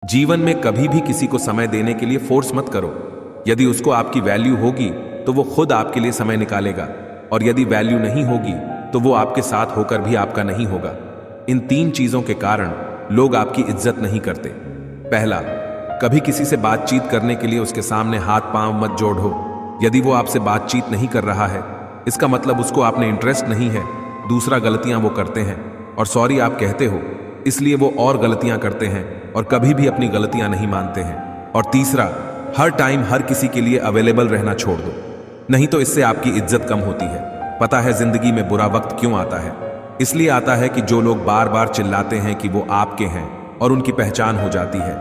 जीवन में कभी भी किसी को समय देने के लिए फोर्स मत करो। यदि उसको आपकी वैल्यू होगी तो वो खुद आपके लिए समय निकालेगा, और यदि वैल्यू नहीं होगी तो वो आपके साथ होकर भी आपका नहीं होगा। इन 3 चीजों के कारण लोग आपकी इज्जत नहीं करते। पहला, कभी किसी से बातचीत करने के लिए उसके सामने हाथ पांव मत जोड़ो। यदि वो आपसे बातचीत नहीं कर रहा है, इसका मतलब उसको आप में इंटरेस्ट नहीं है। दूसरा, गलतियां वो करते हैं और सॉरी आप कहते हो, इसलिए वो और गलतियां करते हैं और कभी भी अपनी गलतियां नहीं मानते हैं। और तीसरा, हर टाइम हर किसी के लिए अवेलेबल रहना छोड़ दो, नहीं तो इससे आपकी इज्जत कम होती है। पता है जिंदगी में बुरा वक्त क्यों आता है? इसलिए आता है कि जो लोग बार बार चिल्लाते हैं कि वो आपके हैं और उनकी पहचान हो जाती है।